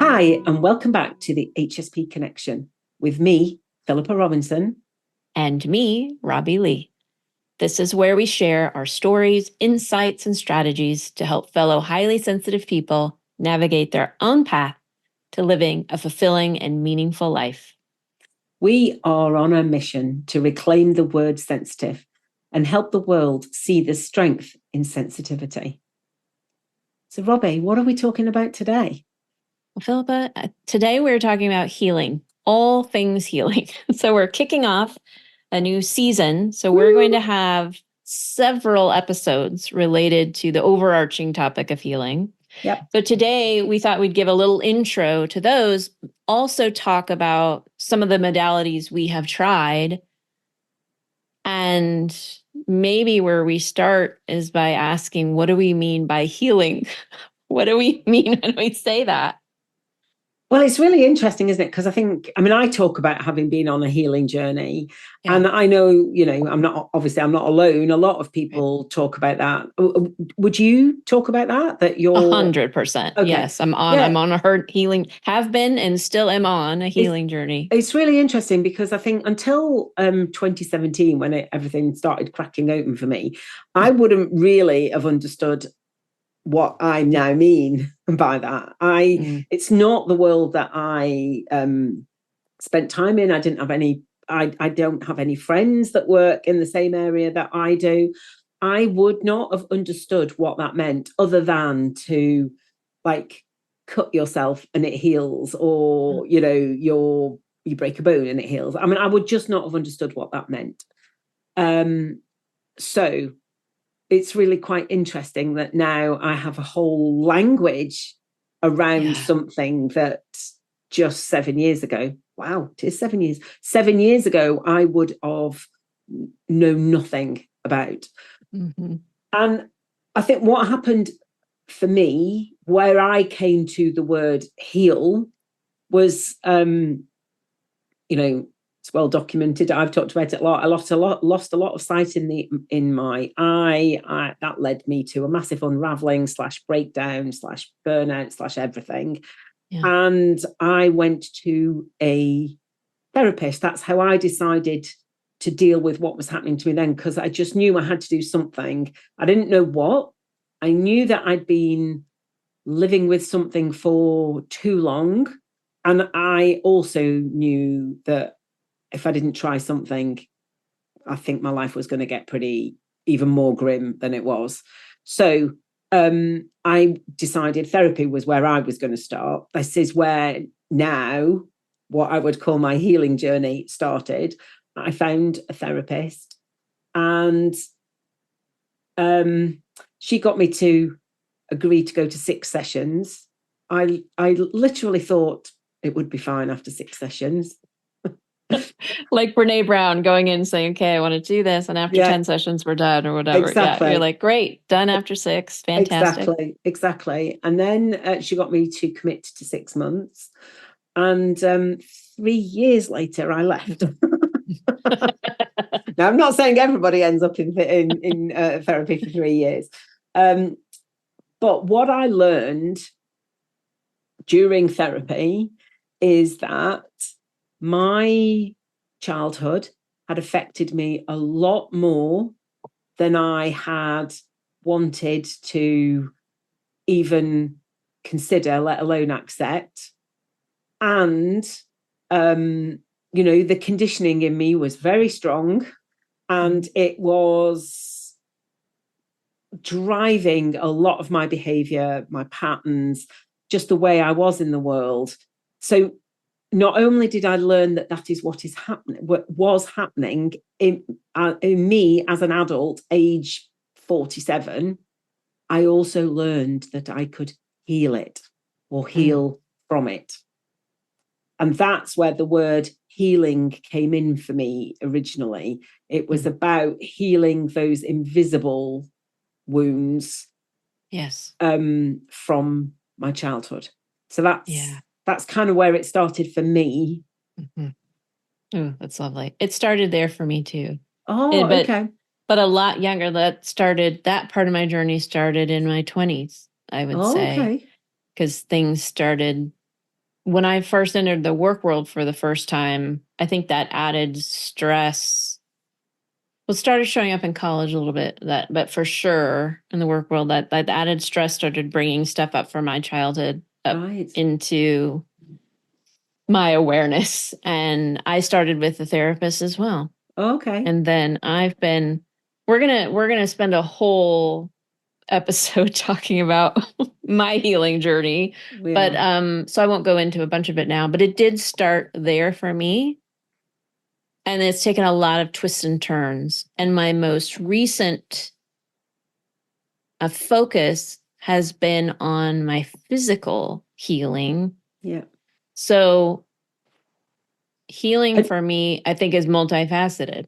Hi, and welcome back to the HSP Connection with me, Philippa Robinson. And me, Robbie Lee. This is where we share our stories, insights, and strategies to help fellow highly sensitive people navigate their own path to living a fulfilling and meaningful life. We are on a mission to reclaim the word sensitive and help the world see the strength in sensitivity. So, Robbie, what are we talking about today? Well, Philippa, today we're talking about healing, all things healing. So we're kicking off a new season. So we're going to have several episodes related to the overarching topic of healing. Yep. So today we thought we'd give a little intro to those, also talk about some of the modalities we have tried. And maybe where we start is by asking, what do we mean by healing? What do we mean when we say that? Well, it's really interesting, isn't it? Because I talk about having been on a healing journey. Yeah. And I know, I'm not alone. A lot of people talk about that. Would you talk about that? That you're 100%. Okay. Yes, I'm on a healing, have been and still am on a healing journey. It's really interesting because I think until 2017, when everything started cracking open for me, I wouldn't really have understood what I now mean by that. It's not the world that I spent time in. I don't have any friends that work in the same area that I do. I would not have understood what that meant other than to cut yourself and it heals, or you break a bone and it heals. I mean, I would just not have understood what that meant. So it's really quite interesting that now I have a whole language around something that just 7 years ago, wow, it is 7 years. 7 years ago, I would have known nothing about. Mm-hmm. And I think what happened for me, where I came to the word heal, was, it's well documented. I've talked about it a lot. I lost a lot of sight in my eye. That led me to a massive unraveling / breakdown / burnout / everything. Yeah. And I went to a therapist. That's how I decided to deal with what was happening to me then, because I just knew I had to do something. I didn't know what. I knew that I'd been living with something for too long. And I also knew that if I didn't try something, I think my life was going to get even more grim than it was. So I decided therapy was where I was going to start. This is where now what I would call my healing journey started. I found a therapist, and she got me to agree to go to 6 sessions. I literally thought it would be fine after 6 sessions. Like Brene Brown going in saying, okay, I want to do this. And after 10 sessions, we're done or whatever. Exactly. Yeah, you're like, great, done after 6. Fantastic. Exactly. And then she got me to commit to 6 months. And 3 years later, I left. Now, I'm not saying everybody ends up in therapy for 3 years. But what I learned during therapy is that my childhood had affected me a lot more than I had wanted to even consider, let alone accept. And, the conditioning in me was very strong, and it was driving a lot of my behavior, my patterns, just the way I was in the world. So not only did I learn that is what was happening in me as an adult, age 47, I also learned that I could heal it or heal from it. And that's where the word healing came in for me originally. It was about healing those invisible wounds, yes, from my childhood. So that's kind of where it started for me. Mm-hmm. Oh, that's lovely. It started there for me too. Okay. But a lot younger. That part of my journey started in my 20s, I would say. Okay. Because things started when I first entered the work world for the first time, I think that added stress, well, it started showing up in college a little bit, but for sure in the work world, that added stress started bringing stuff up from my childhood up into my awareness. And I started with a therapist as well. Okay. And then we're gonna spend a whole episode talking about my healing journey. But so I won't go into a bunch of it now, but it did start there for me. And it's taken a lot of twists and turns. And my most recent focus has been on my physical healing. Yeah. So healing for me, I think, is multifaceted.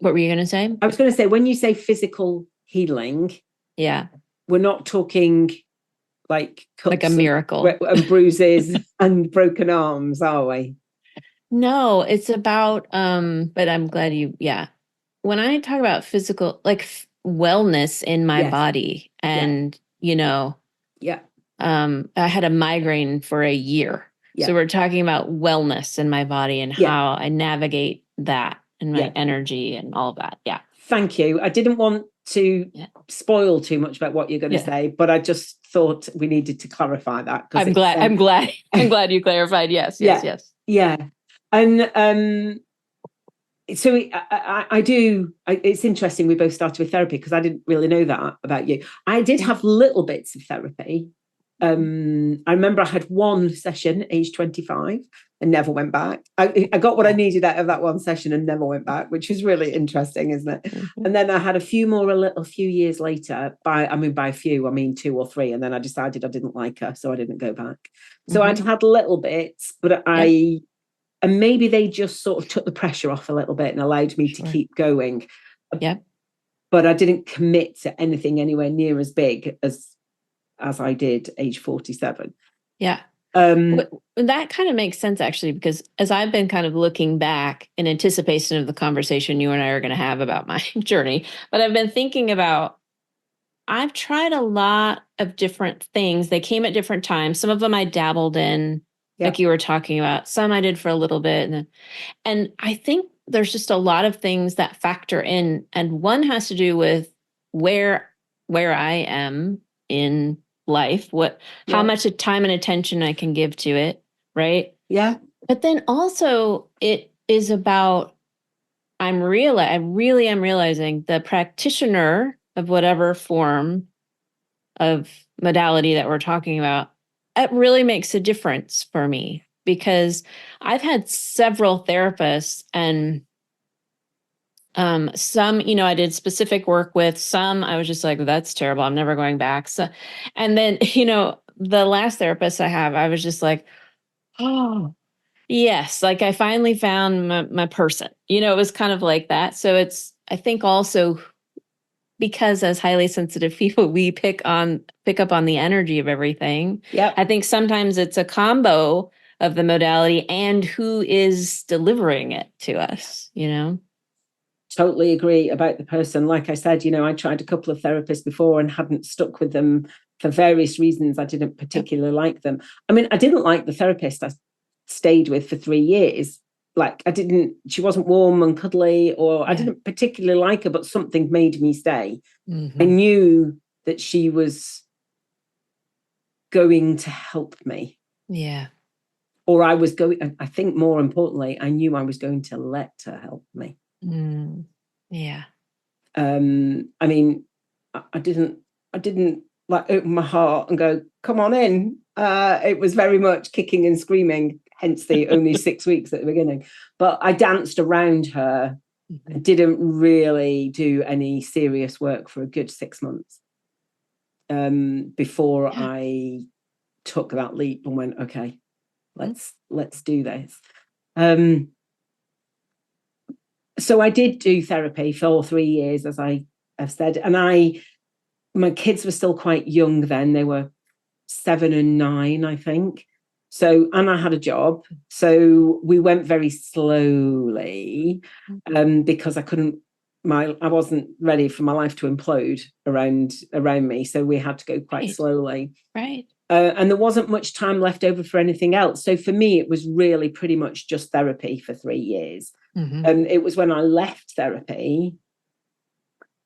What were you going to say? I was going to say, when you say physical healing, yeah, we're not talking like cuts like a miracle and bruises and broken arms, are we? No, it's about but I'm glad when I talk about physical, like wellness in my body, and I had a migraine for a year. So we're talking about wellness in my body and how I navigate that and my energy and all of that. Yeah. Thank you. I didn't want to spoil too much about what you're going to say, but I just thought we needed to clarify that. I'm glad you clarified. Yes. Yeah. And so I do. It's interesting. We both started with therapy because I didn't really know that about you. I did have little bits of therapy. I remember I had one session, age 25, and never went back. I got what I needed out of that one session and never went back, which is really interesting, isn't it? Mm-hmm. And then I had a few more a few years later. By a few, I mean 2 or 3. And then I decided I didn't like her, so I didn't go back. So I'd had little bits, but and maybe they just sort of took the pressure off a little bit and allowed me to keep going. Yeah. But I didn't commit to anything anywhere near as big as I did age 47. Yeah. That kind of makes sense, actually, because as I've been kind of looking back in anticipation of the conversation you and I are going to have about my journey, but I've been thinking about, I've tried a lot of different things. They came at different times. Some of them I dabbled in, like you were talking about. Some I did for a little bit. And I think there's just a lot of things that factor in. And one has to do with where I am in life, how much time and attention I can give to it, right? Yeah. But then also it is about, I really am realizing the practitioner of whatever form of modality that we're talking about, it really makes a difference for me, because I've had several therapists, and some, I did specific work with. Some I was just like, that's terrible, I'm never going back. So, and then, the last therapist I have, I was just like, oh, yes, like I finally found my person. It was kind of like that. So it's, I think also because as highly sensitive people, we pick up on the energy of everything. Yeah. I think sometimes it's a combo of the modality and who is delivering it to us, Totally agree about the person. Like I said, I tried a couple of therapists before and hadn't stuck with them for various reasons. I didn't particularly like them. I mean, I didn't like the therapist I stayed with for 3 years. Like she wasn't warm and cuddly, or I didn't particularly like her, but something made me stay. Mm-hmm. I knew that she was going to help me. Yeah. Or I was going, I think more importantly, I knew I was going to let her help me. Yeah. I mean, I didn't like open my heart and go, come on in. It was very much kicking and screaming, hence the only 6 weeks at the beginning. But I danced around her. Mm-hmm. Didn't really do any serious work for a good 6 months before I took that leap and went, okay, let's do this. So I did do therapy for 3 years, as I have said, and my kids were still quite young then. They were 7 and 9, I think. So, and I had a job. So we went very slowly because I wasn't ready for my life to implode around me. So we had to go quite slowly. Right. And there wasn't much time left over for anything else. So for me, it was really pretty much just therapy for 3 years. And it was when I left therapy,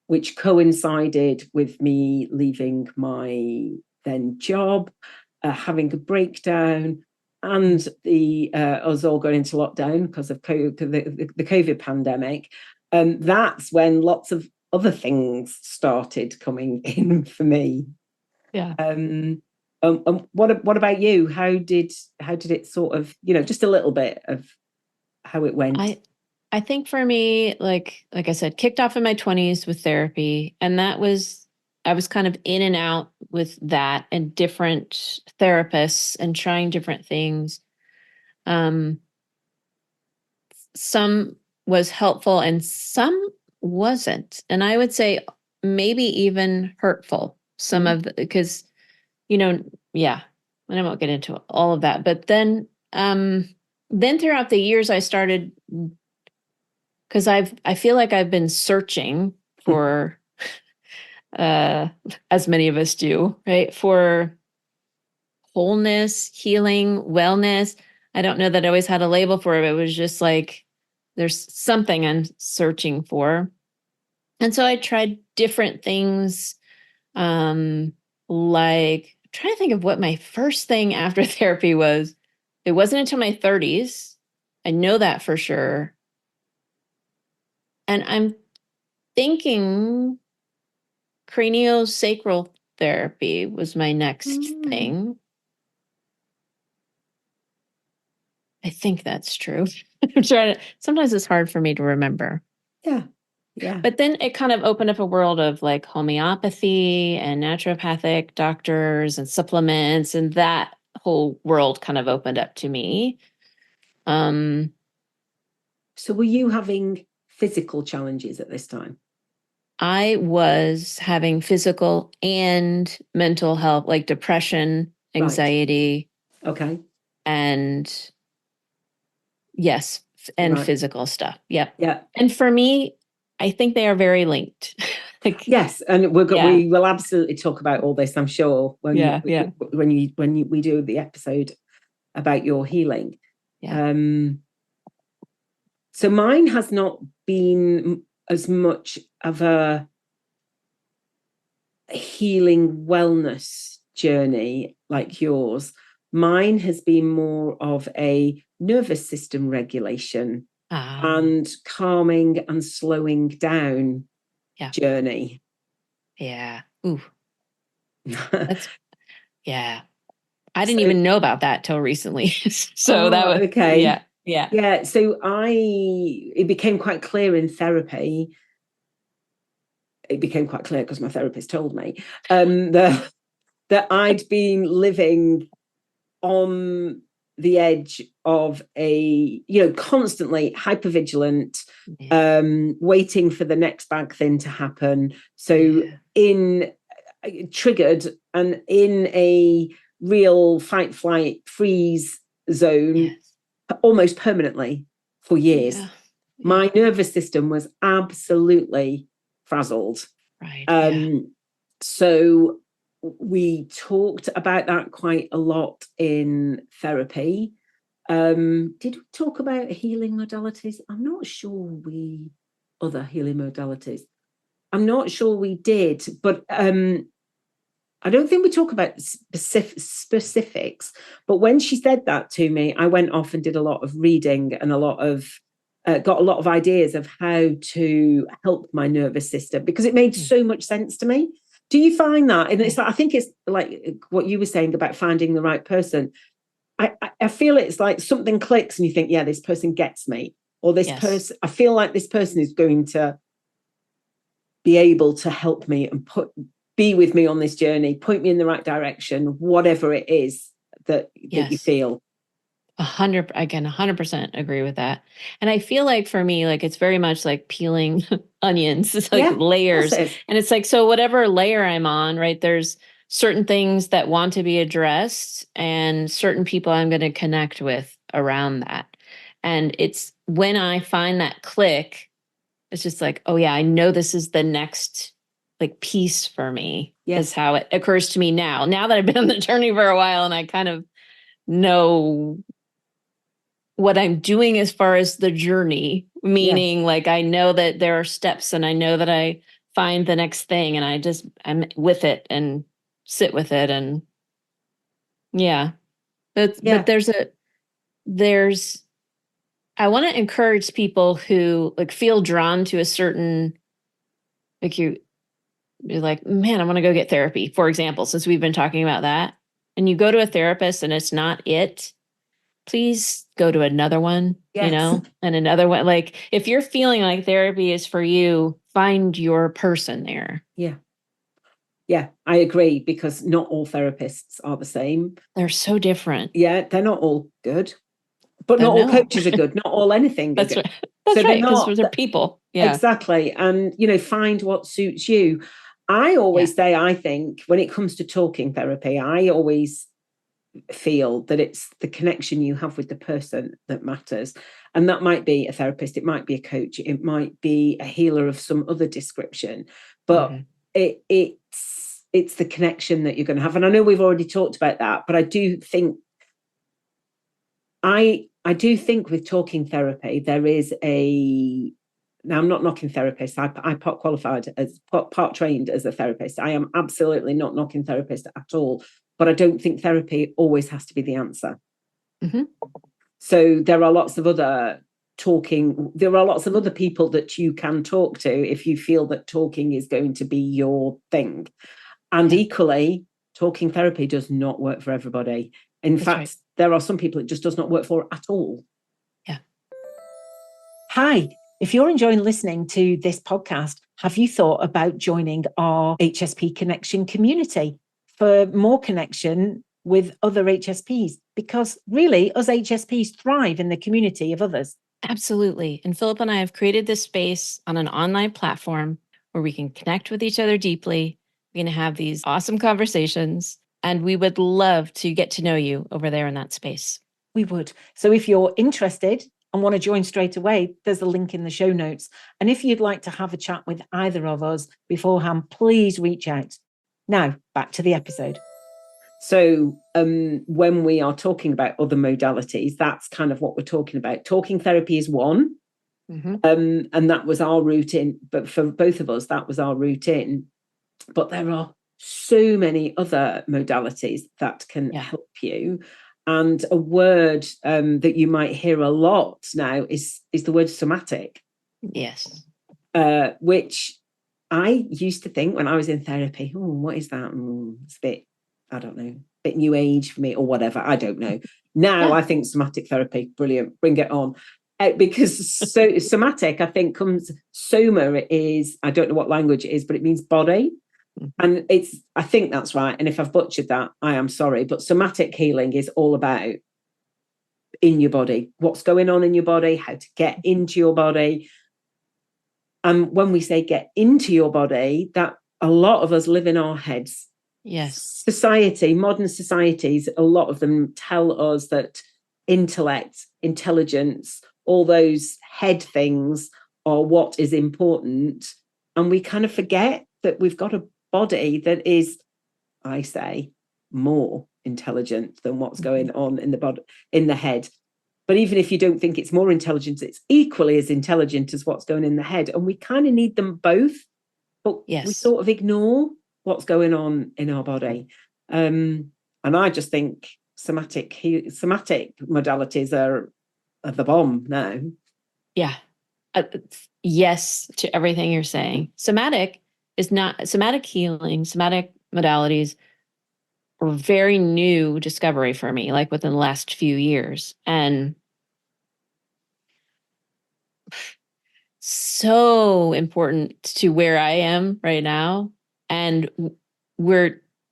which coincided with me leaving my then job, having a breakdown, and us all going into lockdown because of the COVID pandemic. That's when lots of other things started coming in for me. Yeah. What about you? How did it sort of, just a little bit of how it went? I think for me, like I said, kicked off in my 20s with therapy, and I was kind of in and out with that and different therapists and trying different things. Some was helpful and some wasn't. And I would say maybe even hurtful. Some of because, yeah, and I won't get into all of that. But then throughout the years I started, because I feel like I've been searching for as many of us do, right? For wholeness, healing, wellness. I don't know that I always had a label for it. It was just like there's something I'm searching for. And so I tried different things. Like trying to think of what my first thing after therapy was. It wasn't until my 30s. I know that for sure. And I'm thinking craniosacral therapy was my next thing. I think that's true. I'm trying to, sometimes it's hard for me to remember. Yeah. Yeah. But then it kind of opened up a world of like homeopathy and naturopathic doctors and supplements, and that whole world kind of opened up to me. So were you having physical challenges at this time? I was having physical and mental health, like depression, anxiety. Right. Okay. And yes, and right. physical stuff. Yep. Yeah. And for me, I think they are very linked. Yes, and we will absolutely talk about all this, I'm sure, when we do the episode about your healing. Yeah. So mine has not been as much of a healing wellness journey like yours. Mine has been more of a nervous system regulation and calming and slowing down journey. Yeah. Ooh. Yeah. I didn't even know about that till recently. So that was okay. Yeah. So it became quite clear in therapy. It became quite clear because my therapist told me that I'd been living on the edge of constantly hypervigilant, waiting for the next bad thing to happen. So triggered and in a real fight, flight, freeze zone almost permanently for years. My nervous system was absolutely frazzled. Right. So we talked about that quite a lot in therapy. Did we talk about healing modalities? I'm not sure other healing modalities. I'm not sure we did, but I don't think we talk about specifics. But when she said that to me, I went off and did a lot of reading and got a lot of ideas of how to help my nervous system, because it made so much sense to me. Do you find that? And it's like, I think it's like what you were saying about finding the right person. I feel it's like something clicks and you think, yeah, this person gets me, or this person, I feel like this person is going to be able to help me and be with me on this journey, point me in the right direction, whatever it is that you feel. 100% agree with that. And I feel like for me, like it's very much like peeling onions. It's like layers. And it's like, so whatever layer I'm on, right, there's certain things that want to be addressed and certain people I'm going to connect with around that. And it's when I find that click, it's just like, oh yeah, I know this is the next like peace for me. Yes. Is how it occurs to me now that I've been on the journey for a while and I kind of know what I'm doing as far as the journey, meaning like I know that there are steps and I know that I find the next thing and I'm with it and sit with it. And but I want to encourage people who like feel drawn to a certain, like you're like, man, I want to go get therapy, for example, since we've been talking about that. And you go to a therapist and it's not it, please go to another one, and another one. Like if you're feeling like therapy is for you, find your person there. Yeah, I agree, because not all therapists are the same. They're so different. Yeah, they're not all good, but not all coaches are good. Not all anything That's good. Right. That's right, because they're people. Yeah, exactly. And, find what suits you. I always say, I think when it comes to talking therapy, I always feel that it's the connection you have with the person that matters. And that might be a therapist, it might be a coach, it might be a healer of some other description, but it's the connection that you're going to have. And I know we've already talked about that, but I do think with talking therapy, there is now I'm not knocking therapists. I part qualified as part trained as a therapist. I am absolutely not knocking therapists at all, but I don't think therapy always has to be the answer. So there are lots of other people that you can talk to if you feel that talking is going to be your thing. And equally, talking therapy does not work for everybody. In fact, there are some people it just does not work for at all. Hi, if you're enjoying listening to this podcast, have you thought about joining our HSP Connection community for more connection with other HSPs? Because really, us HSPs thrive in the community of others. Absolutely. And Philippa and I have created this space on an online platform where we can connect with each other deeply. We're going to have these awesome conversations, and we would love to get to know you over there in that space. We would. So if you're interested and want to join straight away, there's a link in the show notes. And if you'd like to have a chat with either of us beforehand, please reach out. Now, back to the episode. So when we are talking about other modalities, that's kind of what we're talking about. Talking therapy is one. And that was our route in, but for both of us, that was our route in. But there are so many other modalities that can help you. And a word that you might hear a lot now is the word somatic. Yes. Which I used to think when I was in therapy, what is that? It's a bit, I don't know, a bit new age for me or whatever. I don't know. Now I think somatic therapy, brilliant, bring it on. Because so somatic, I think soma is, I don't know what language it is, but it means body. And I think that's right. And if I've butchered that, I am sorry. But somatic healing is all about in your body, what's going on in your body, how to get into your body. And when we say get into your body, that a lot of us live in our heads. Yes. Modern societies, a lot of them tell us that intellect, intelligence, all those head things are what is important. And we kind of forget that we've got a body that is, I say, more intelligent than what's going on in the body, in the head. But even if you don't think it's more intelligent, it's equally as intelligent as what's going in the head. And we kind of need them both, but we sort of ignore what's going on in our body. And I just think somatic modalities are the bomb now. Yeah. Yes to everything you're saying. Somatic healing, somatic modalities were very new discovery for me, like within the last few years. And so important to where I am right now. And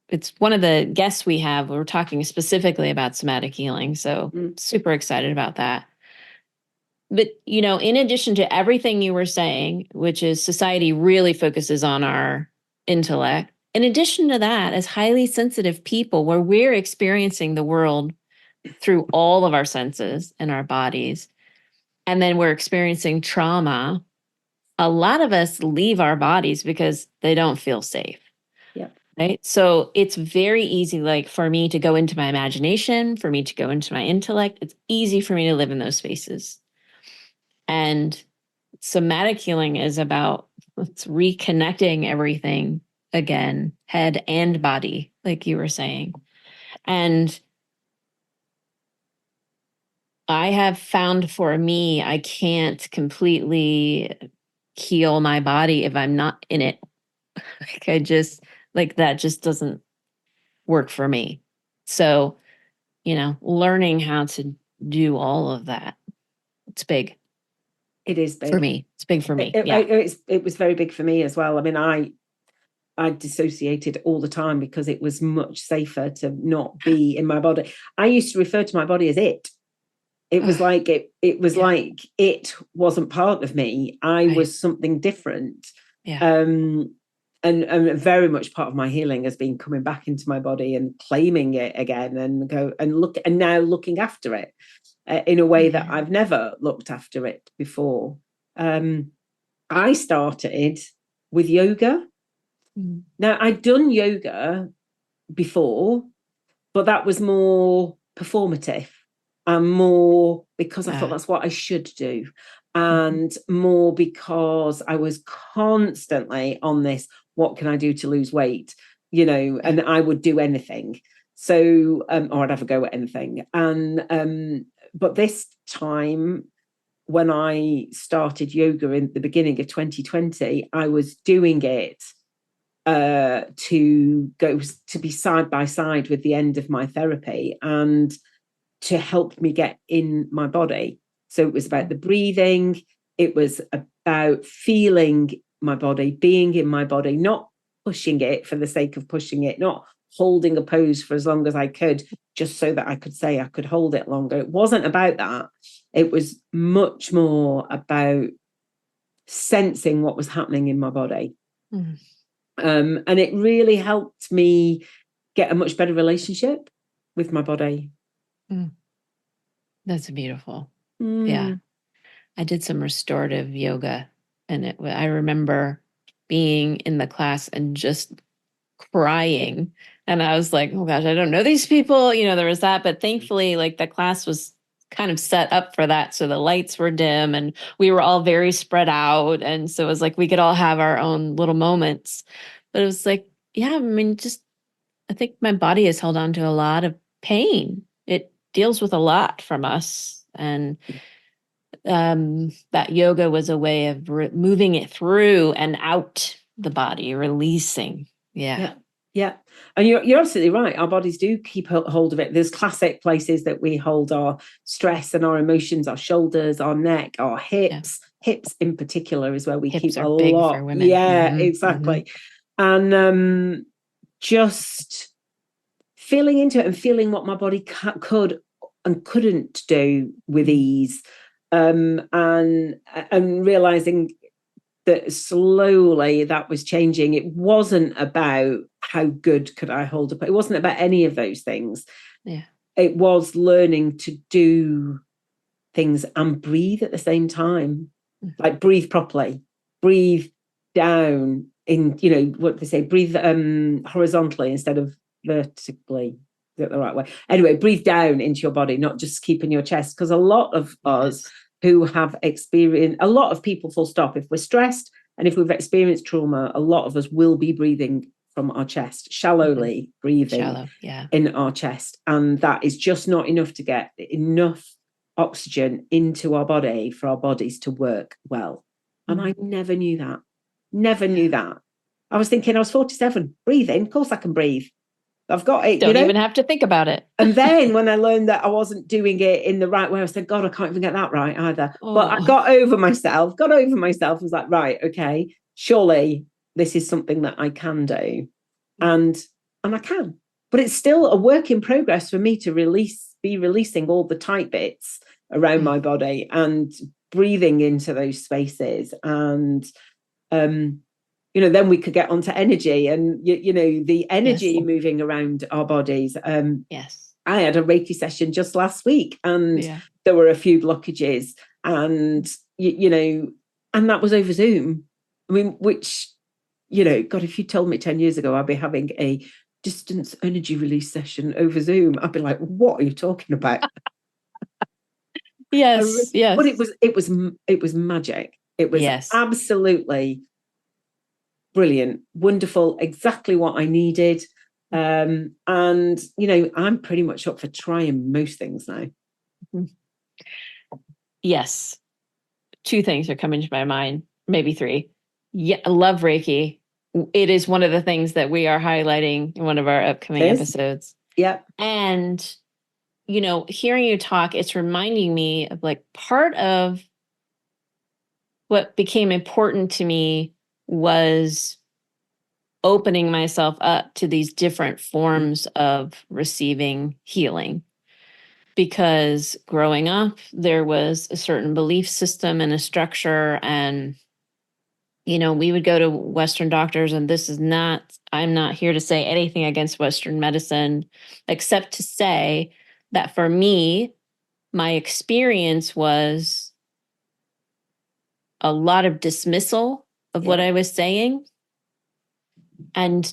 it's one of the guests we have, we're talking specifically about somatic healing. So super excited about that. But, in addition to everything you were saying, which is society really focuses on our intellect, in addition to that, as highly sensitive people, where we're experiencing the world through all of our senses and our bodies, and then we're experiencing trauma, a lot of us leave our bodies because they don't feel safe. Yeah. Right. So it's very easy, like for me to go into my imagination, for me to go into my intellect. It's easy for me to live in those spaces. And somatic healing is about it's reconnecting everything again, head and body, like you were saying. And I have found for me, I can't completely heal my body if I'm not in it. Like I just, like that just doesn't work for me. So, learning how to do all of that, it's big. It is big For me. It's big for me. It was very big for me as well. I mean, I dissociated all the time because it was much safer to not be in my body. I used to refer to my body as it. It was like it was like it wasn't part of me. I was something different. Yeah. And very much part of my healing has been coming back into my body and claiming it again and now looking after it in a way that I've never looked after it before. I started with yoga. Now, I'd done yoga before, but that was more performative and more because I thought that's what I should do, and more because I was constantly on this, what can I do to lose weight? And I would do anything. So, or I'd have a go at anything. And, but this time, when I started yoga in the beginning of 2020, I was doing it to go to be side by side with the end of my therapy and to help me get in my body. So it was about the breathing. It was about feeling my body, being in my body, not pushing it for the sake of pushing it, not holding a pose for as long as I could, just so that I could say I could hold it longer. It wasn't about that. It was much more about sensing what was happening in my body. And it really helped me get a much better relationship with my body. That's beautiful. Yeah. I did some restorative yoga, and I remember being in the class and just crying. And I was like, oh gosh, I don't know these people. There was that. But thankfully, like the class was kind of set up for that. So the lights were dim and we were all very spread out. And so it was like we could all have our own little moments. But it was like, yeah, I mean, I think my body has held on to a lot of pain. It deals with a lot from us. And that yoga was a way of moving it through and out the body, releasing. Yeah. And you're absolutely right. Our bodies do keep hold of it. There's classic places that we hold our stress and our emotions, our shoulders, our neck, our hips. Hips in particular is where we hips keep are a big lot. For women. Exactly. And just feeling into it and feeling what my body could and couldn't do with ease, and realizing that slowly that was changing. It wasn't about how good could I hold up. It wasn't about any of those things. It was learning to do things and breathe at the same time. Like breathe properly, breathe down in, what they say, breathe horizontally instead of vertically. Is that the right way? Anyway, breathe down into your body, not just keep in your chest. Because a lot of us who have experienced, a lot of people, full stop, if we're stressed and if we've experienced trauma, a lot of us will be breathing from our chest, shallowly breathing in our chest. And that is just not enough to get enough oxygen into our body for our bodies to work well. And I never knew that. I was thinking I was 47, breathing, of course I can breathe. I've got it. Don't even have to think about it. And then when I learned that I wasn't doing it in the right way, I said, God, I can't even get that right either. But I got over myself. I was like, right, okay, surely this is something that I can do. And I can. But it's still a work in progress for me to be releasing all the tight bits around my body and breathing into those spaces. And then we could get onto energy and, the energy moving around our bodies. I had a Reiki session just last week and there were a few blockages and, And that was over Zoom. I mean, which, God, if you told me 10 years ago I'd be having a distance energy release session over Zoom, I'd be like, what are you talking about? Yes, yes. But it was magic. It was absolutely brilliant, wonderful, exactly what I needed. And I'm pretty much up for trying most things now. Yes. 2 things are coming to my mind, maybe 3. Yeah, I love Reiki. It is one of the things that we are highlighting in one of our upcoming episodes. Yeah. And, hearing you talk, it's reminding me of like part of what became important to me was opening myself up to these different forms of receiving healing. Because growing up, there was a certain belief system and a structure, and we would go to Western doctors, and I'm not here to say anything against Western medicine, except to say that for me, my experience was a lot of dismissal of what I was saying, and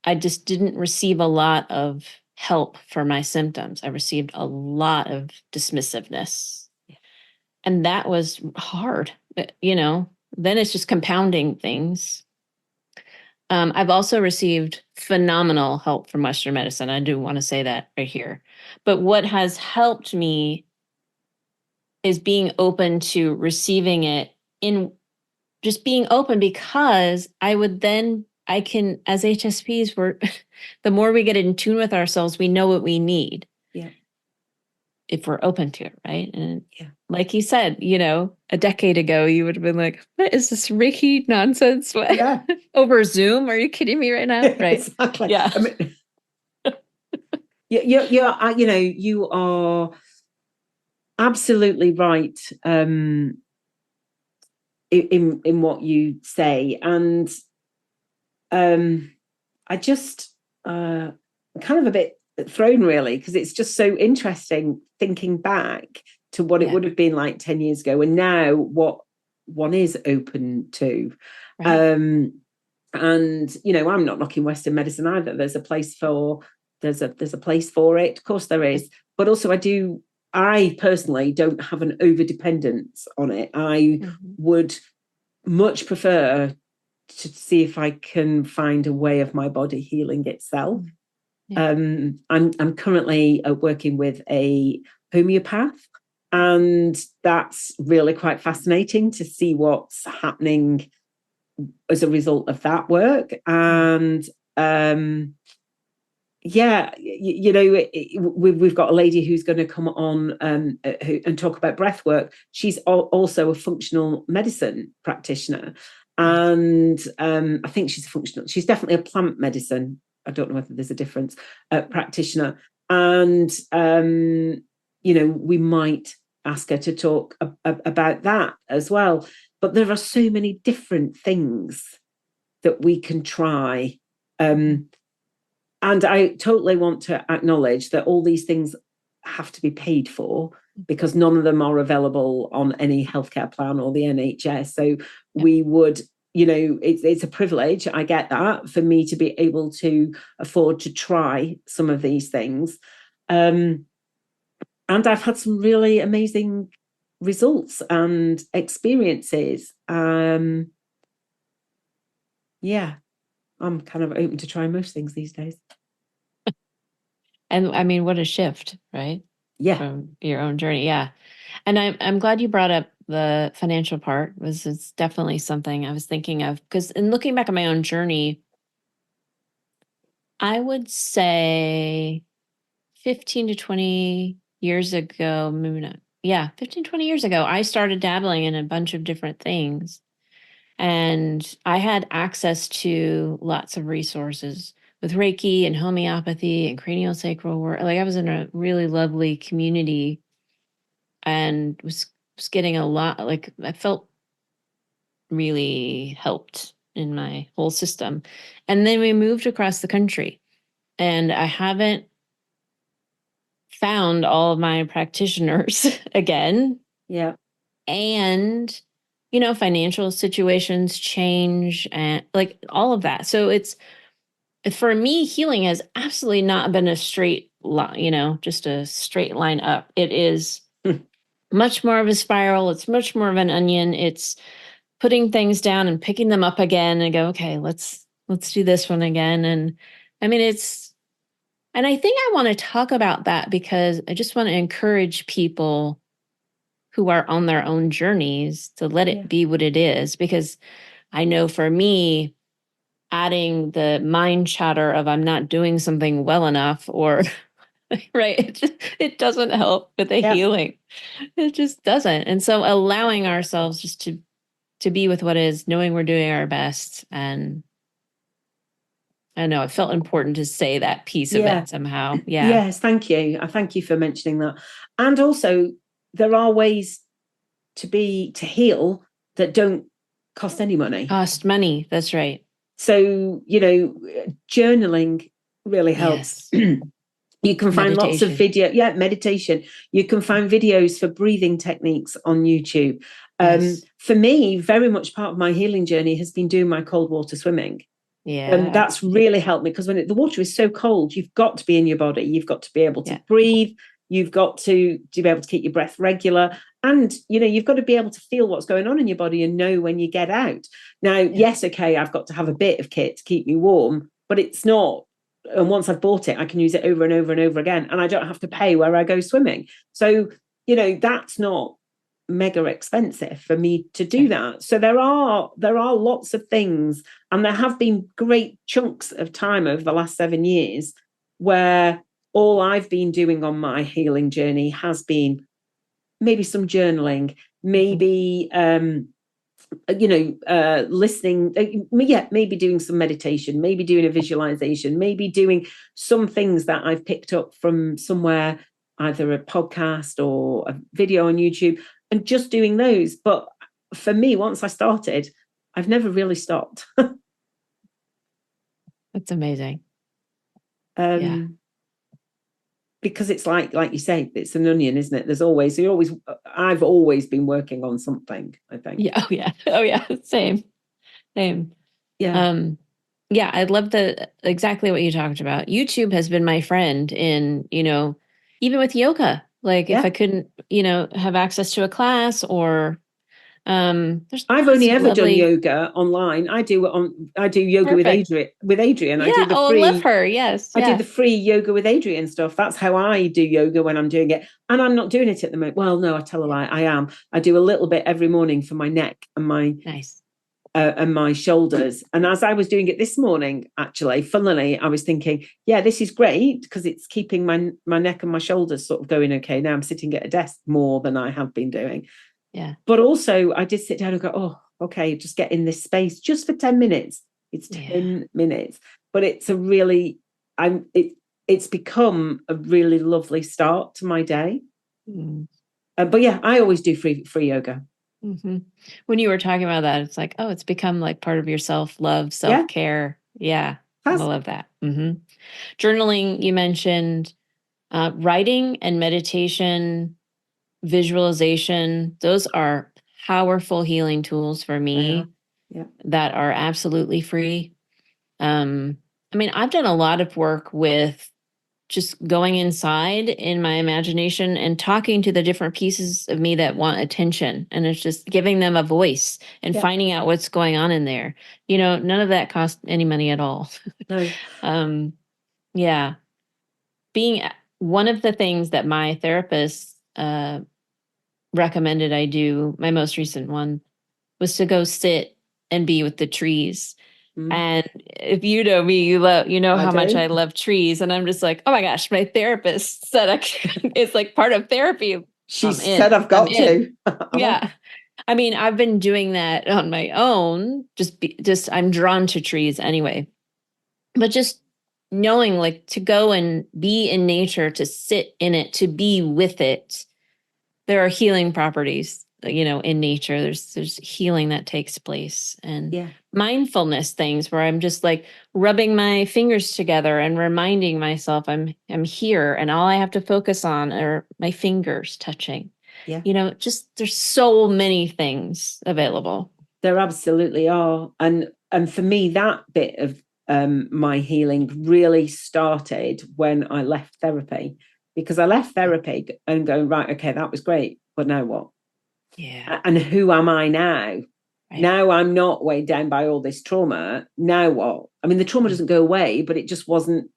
I just didn't receive a lot of help for my symptoms. I received a lot of dismissiveness. And that was hard, then it's just compounding things. I've also received phenomenal help from Western medicine. I do want to say that right here. But what has helped me is being open to receiving it, in just being open, because I can, as HSPs, the more we get in tune with ourselves, we know what we need. Yeah. If we're open to it, right? And like you said, a decade ago, you would have been like, what is this Reiki nonsense? What? Yeah. Over Zoom? Are you kidding me right now? Right. Exactly. Yeah. I mean, you are absolutely right in what you say. And I just kind of a bit thrown, really, because it's just so interesting thinking back to what it would have been like 10 years ago, and now what one is open to. Right. And I'm not knocking Western medicine either. There's a place for it, of course there is, but also I personally don't have an over dependence on it. I would much prefer to see if I can find a way of my body healing itself. I'm currently working with a homeopath, and that's really quite fascinating to see what's happening as a result of that work. And we've got a lady who's going to come on and talk about breath work. She's also a functional medicine practitioner, and I think she's definitely a plant medicine, I don't know whether there's a difference, practitioner. And we might ask her to talk about that as well. But there are so many different things that we can try. And I totally want to acknowledge that all these things have to be paid for, because none of them are available on any healthcare plan or the NHS. So we would, it's a privilege, I get that, for me to be able to afford to try some of these things. And I've had some really amazing results and experiences. I'm kind of open to try most things these days. And I mean, what a shift, right? Yeah. From your own journey. Yeah. And I'm glad you brought up the financial part. It's definitely something I was thinking of, because in looking back at my own journey, I would say 15 to 20 years ago, maybe not. Yeah, 15, 20 years ago, I started dabbling in a bunch of different things. And I had access to lots of resources with Reiki and homeopathy and craniosacral work. Like, I was in a really lovely community and was getting a lot, like, I felt really helped in my whole system. And then we moved across the country, and I haven't found all of my practitioners again. Yeah. And, financial situations change and like all of that. So for me, healing has absolutely not been a straight line, just a straight line up. It is much more of a spiral. It's much more of an onion. It's putting things down and picking them up again and go, okay, let's do this one again. And I mean, and I think I want to talk about that because I just want to encourage people who are on their own journeys to let it be what it is. Because I know for me, adding the mind chatter of I'm not doing something well enough or right, it doesn't help with the healing. It just doesn't. And so allowing ourselves just to be with what is, knowing we're doing our best. And I know it felt important to say that piece of it somehow. Yeah. Yes, thank you. I thank you for mentioning that. And also, there are ways to heal that don't cost any money. Cost money. That's right. So, journaling really helps. Yes. You can find lots of meditation. You can find videos for breathing techniques on YouTube. For me, very much part of my healing journey has been doing my cold water swimming. Yeah. That's really helped me because when the water is so cold, you've got to be in your body. You've got to be able to breathe. You've got to be able to keep your breath regular. And, you've got to be able to feel what's going on in your body and know when you get out. Now, yes, okay, I've got to have a bit of kit to keep me warm, but it's not. And once I've bought it, I can use it over and over and over again. And I don't have to pay where I go swimming. So, that's not mega expensive for me to do that. So there are lots of things, and there have been great chunks of time over the last 7 years where all I've been doing on my healing journey has been maybe some journaling, maybe listening, maybe doing some meditation, maybe doing a visualization, maybe doing some things that I've picked up from somewhere, either a podcast or a video on YouTube, and just doing those. But for me, once I started, I've never really stopped. That's amazing. Because it's like you say, it's an onion, isn't it? I've always been working on something, I think. Yeah. Oh yeah. Same. Yeah. I love exactly what you talked about. YouTube has been my friend in, even with yoga. Like if I couldn't, have access to a class or I've only ever done yoga online. I do yoga with Adrian. Yeah, I love her. Yes. I do the free yoga with Adrian stuff. That's how I do yoga when I'm doing it. And I'm not doing it at the moment. Well, no, I tell a lie. I am. I do a little bit every morning for my neck and my and my shoulders. And as I was doing it this morning, actually, funnily, I was thinking, yeah, this is great because it's keeping my neck and my shoulders sort of going okay. Now I'm sitting at a desk more than I have been doing. Yeah. But also I did sit down and go, oh, okay, just get in this space just for 10 minutes. It's 10 minutes. But it's a really, it's become a really lovely start to my day. But yeah, I always do free yoga. Mm-hmm. When you were talking about that, it's like, oh, it's become like part of your self-love, self-care. Yeah. I love that. Mm-hmm. Journaling, you mentioned, writing and meditation, visualization. Those are powerful healing tools for me that are absolutely free. I've done a lot of work with just going inside in my imagination and talking to the different pieces of me that want attention. And it's just giving them a voice and finding out what's going on in there. None of that costs any money at all. No. Being one of the things that my therapist recommended I do, my most recent one, was to go sit and be with the trees. And if you know me, you know how much I love trees. And I'm just like, oh my gosh, my therapist said it's like part of therapy. She said I've got to. Yeah. I've been doing that on my own. Just I'm drawn to trees anyway. But just knowing like to go and be in nature, to sit in it, to be with it. There are healing properties, in nature. There's healing that takes place, and mindfulness things where I'm just like rubbing my fingers together and reminding myself I'm here, and all I have to focus on are my fingers touching. Yeah. Just there's so many things available. There absolutely are. And for me, that bit of my healing really started when I left therapy, because I left therapy and going, right, okay, that was great, but now what? Yeah. And who am I now? Right. Now I'm not weighed down by all this trauma. Now what? I mean, the trauma doesn't go away, but it just wasn't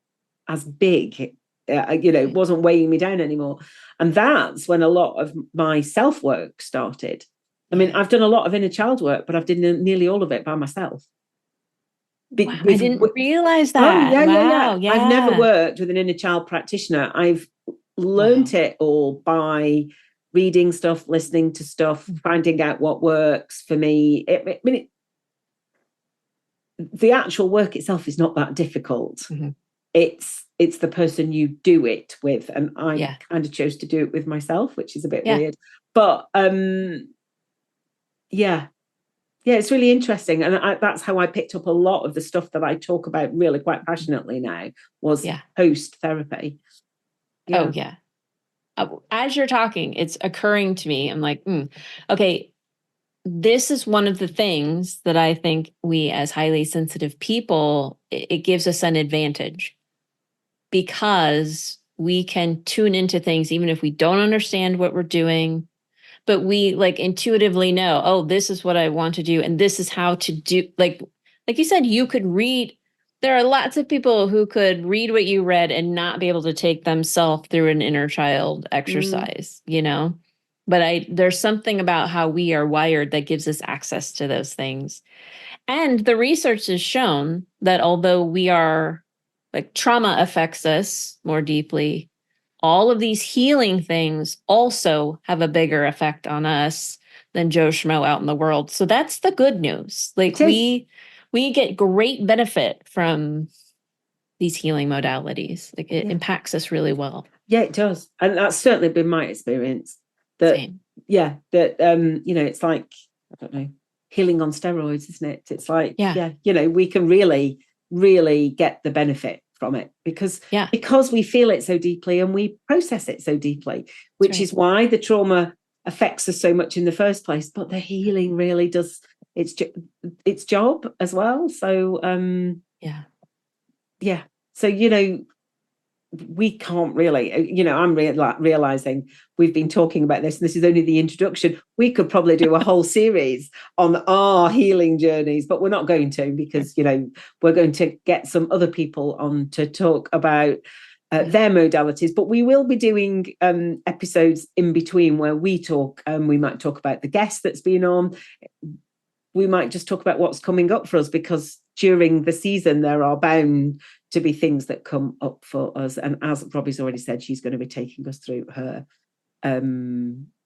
as big. It wasn't weighing me down anymore. And that's when a lot of my self-work started. I mean, I've done a lot of inner child work, but I've done nearly all of it by myself. Wow, I didn't realize that. Oh, yeah, wow, yeah. I've never worked with an inner child practitioner. I've learned it all by reading stuff, listening to stuff, finding out what works for me. The actual work itself is not that difficult. Mm-hmm. It's the person you do it with, and I kind of chose to do it with myself, which is a bit weird. But it's really interesting, and that's how I picked up a lot of the stuff that I talk about really quite passionately now, was post therapy. Oh yeah. As you're talking, it's occurring to me. I'm like, okay, this is one of the things that I think we as highly sensitive people, it gives us an advantage, because we can tune into things even if we don't understand what we're doing, but we like intuitively know, oh, this is what I want to do, and this is how to do. Like you said, you could read. There are lots of people who could read what you read and not be able to take themselves through an inner child exercise, But there's something about how we are wired that gives us access to those things. And the research has shown that although we are, like, trauma affects us more deeply, all of these healing things also have a bigger effect on us than Joe Schmo out in the world. So that's the good news. Like, we get great benefit from these healing modalities. Like, it impacts us really well. Yeah, it does. And that's certainly been my experience. Same. It's like, I don't know, healing on steroids, isn't it? It's like, we can really, really get the benefit from it because we feel it so deeply and we process it so deeply, which is why the trauma affects us so much in the first place. But the healing really does its job as well. So so we can't really, I'm realizing we've been talking about this, and this is only the introduction. We could probably do a whole series on our healing journeys, but we're not going to, because, we're going to get some other people on to talk about their modalities. But we will be doing episodes in between where we talk, we might talk about the guest that's been on. We might just talk about what's coming up for us, because during the season there are bound to be things that come up for us. And as Robbie's already said, she's going to be taking us through her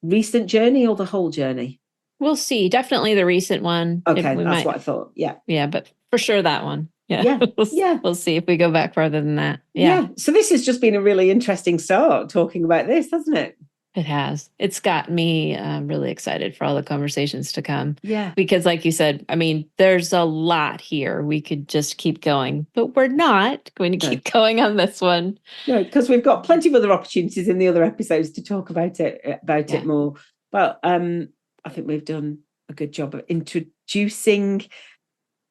recent journey, or the whole journey. We'll see. Definitely the recent one. Okay, that's what I thought. Yeah. Yeah, but for sure that one. Yeah. We'll see if we go back further than that. Yeah. So this has just been a really interesting start talking about this, hasn't it? It has. It's got me really excited for all the conversations to come. Yeah. Because like you said, I mean, there's a lot here. We could just keep going, but we're not going to keep going on this one. No, because we've got plenty of other opportunities in the other episodes to talk about it more. But I think we've done a good job of introducing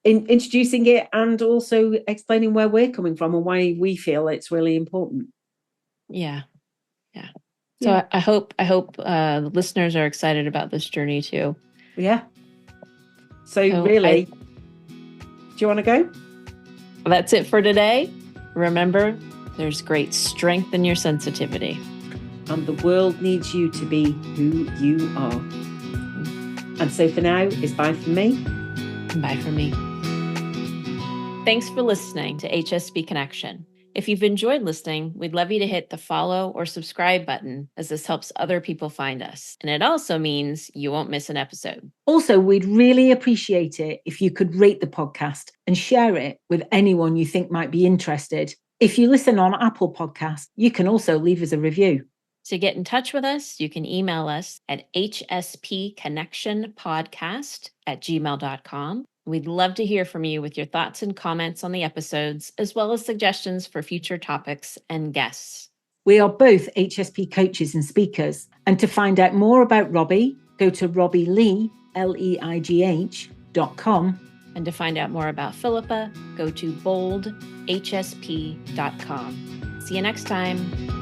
it, and also explaining where we're coming from and why we feel it's really important. Yeah. Yeah. So I hope the listeners are excited about this journey too. Yeah. So really, do you want to go? That's it for today. Remember, there's great strength in your sensitivity. And the world needs you to be who you are. And so for now, it's bye from me. And bye from me. Thanks for listening to HSP Connection. If you've enjoyed listening, we'd love you to hit the follow or subscribe button, as this helps other people find us. And it also means you won't miss an episode. Also, we'd really appreciate it if you could rate the podcast and share it with anyone you think might be interested. If you listen on Apple Podcasts, you can also leave us a review. To get in touch with us, you can email us at hspconnectionpodcast@gmail.com. We'd love to hear from you with your thoughts and comments on the episodes, as well as suggestions for future topics and guests. We are both HSP coaches and speakers, And to find out more about Robbie, go to robbielee, leigh.com. And to find out more about Philippa, go to boldhsp.com. See you next time.